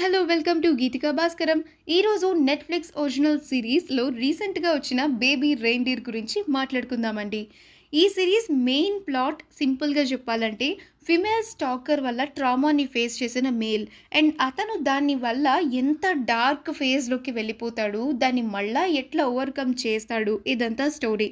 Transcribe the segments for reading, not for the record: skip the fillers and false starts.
Hello welcome to Geetika Bhaskaram. ఈరోజు Netflix original సిరీస్లో రీసెంట్గా వచ్చిన బేబీ రెయిన్‌డీర్ గురించి మాట్లాడుకుందామండి. ఈ సిరీస్ మెయిన్ ప్లాట్ సింపుల్గా చెప్పాలంటే ఫిమేల్ స్టాకర్ వల్ల ట్రామాని ఫేస్ చేసిన మేల్ అండ్ అతను దాని వల్ల ఎంత డార్క్ ఫేజ్లోకి వెళ్ళిపోతాడు, దాన్ని మళ్ళా ఎట్లా ఓవర్కమ్ చేస్తాడు, ఇదంతా story.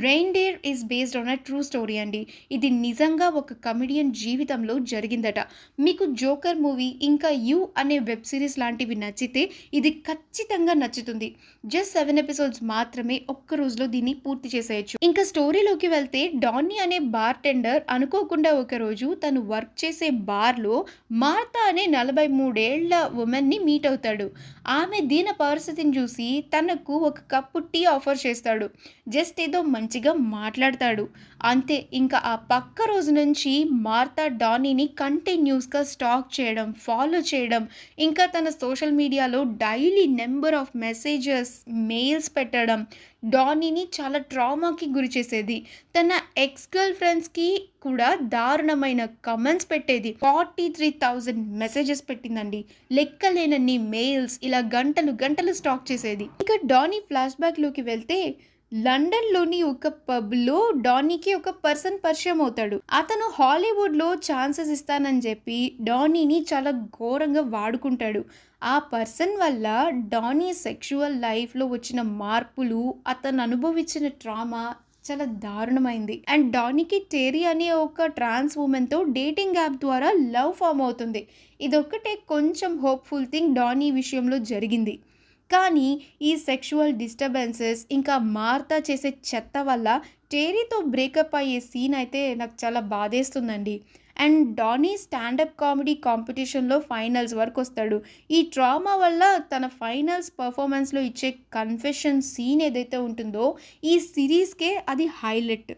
Reindeer is based on a true story అండి. ఇది నిజంగా ఒక కమెడియన్ జీవితంలో జరిగిందట. మీకు జోకర్ మూవీ ఇంకా యూ అనే వెబ్ సిరీస్ లాంటివి నచ్చితే ఇది ఖచ్చితంగా నచ్చుతుంది. జస్ట్ 7 ఎపిసోడ్స్ మాత్రమే, ఒక్క రోజులో దీన్ని పూర్తి చేసేయచ్చు. ఇంకా స్టోరీలోకి వెళ్తే డానీ అనే బార్ టెండర్ అనుకోకుండా ఒకరోజు తను వర్క్ చేసే బార్లో మార్తా అనే 43 ఏళ్ల ఉమెన్ని మీట్ అవుతాడు. ఆమె దీన పరిస్థితిని చూసి తనకు ఒక కప్పు టీ ఆఫర్ చేస్తాడు. జస్ట్ ఏదో మంచిగా మాట్లాడతాడు అంతే. ఇంకా ఆ పక్క రోజు నుంచి మార్తా డానీని కంటిన్యూస్గా స్టాక్ చేయడం, ఫాలో చేయడం, ఇంకా తన సోషల్ మీడియాలో daily number of messages, mails పెట్టడం డానీని చాలా ట్రామాకి గురి చేసేది. తన ఎక్స్ గర్ల్ ఫ్రెండ్స్కి కూడా దారుణమైన కమెంట్స్ పెట్టేది. 43,000 మెసేజెస్ పెట్టిందండి. లెక్కలేనన్ని మెయిల్స్, ఇలా గంటలు గంటలు స్టాక్ చేసేది. ఇక డానీ ఫ్లాష్ బ్యాక్లోకి వెళ్తే లండన్లోని ఒక పబ్లో డానీకి ఒక పర్సన్ పరిచయం అవుతాడు. అతను హాలీవుడ్లో ఛాన్సెస్ ఇస్తానని చెప్పి డానీని చాలా ఘోరంగా వాడుకుంటాడు. ఆ పర్సన్ వల్ల డానీ సెక్షువల్ లైఫ్లో వచ్చిన మార్పులు, అతను అనుభవించిన ట్రామా చాలా దారుణమైంది. అండ్ డానీకి టెరీ అనే ఒక ట్రాన్స్ ఉమెన్తో డేటింగ్ యాప్ ద్వారా లవ్ ఫామ్ అవుతుంది. ఇదొక్కటే కొంచెం హోప్ఫుల్ థింగ్ డానీ విషయంలో జరిగింది. కానీ ఈ సెక్షువల్ డిస్టర్బెన్సెస్ ఇంకా మార్తా చేసే చెత్త వల్ల టెరీతో బ్రేకప్ అయ్యే సీన్ అయితే నాకు చాలా బాధేస్తుందండి. అండ్ డానీ స్టాండప్ కామెడీ కాంపిటీషన్లో ఫైనల్స్ వరకు వస్తాడు. ఈ ట్రామా వల్ల తన ఫైనల్స్ పర్ఫార్మెన్స్లో ఇచ్చే కన్ఫెషన్ సీన్ ఏదైతే ఉంటుందో ఈ సిరీస్కే అది హైలైట్.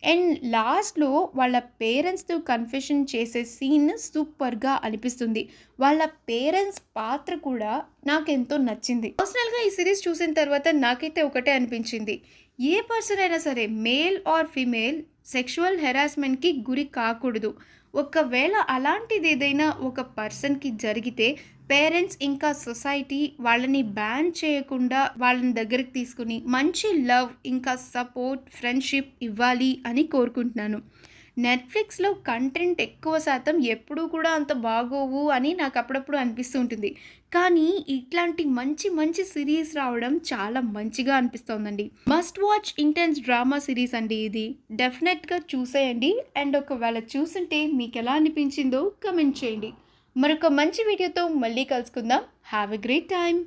అండ్ లాస్ట్లో వాళ్ళ పేరెంట్స్తో కన్ఫెషన్ చేసే సీన్ సూపర్గా అనిపిస్తుంది. వాళ్ళ పేరెంట్స్ పాత్ర కూడా నాకెంతో నచ్చింది. పర్సనల్గా ఈ సిరీస్ చూసిన తర్వాత నాకైతే ఒకటే అనిపించింది, ఏ పర్సన్ అయినా సరే మేల్ ఆర్ ఫీమేల్ సెక్షువల్ హెరాస్మెంట్కి గురి కాకూడదు. ఒకవేళ అలాంటిది ఏదైనా ఒక పర్సన్కి జరిగితే పేరెంట్స్ ఇంకా సొసైటీ వాళ్ళని బ్యాన్ చేయకుండా వాళ్ళని దగ్గరికి తీసుకుని మంచి లవ్ ఇంకా సపోర్ట్, ఫ్రెండ్షిప్ ఇవ్వాలి అని కోరుకుంటున్నాను. నెట్ఫ్లిక్స్లో కంటెంట్ ఎక్కువ శాతం ఎప్పుడూ కూడా అంత బాగోవు అని నాకు అప్పుడప్పుడు అనిపిస్తూ ఉంటుంది. కానీ ఇట్లాంటి మంచి మంచి సిరీస్ రావడం చాలా మంచిగా అనిపిస్తోందండి. Must watch intense drama series అండి ఇది. డెఫినెట్గా చూసేయండి. అండ్ ఒకవేళ చూస్తుంటే మీకు ఎలా అనిపించిందో కమెంట్ చేయండి. మరొక మంచి వీడియోతో మళ్ళీ కలుసుకుందాం. Have a great time.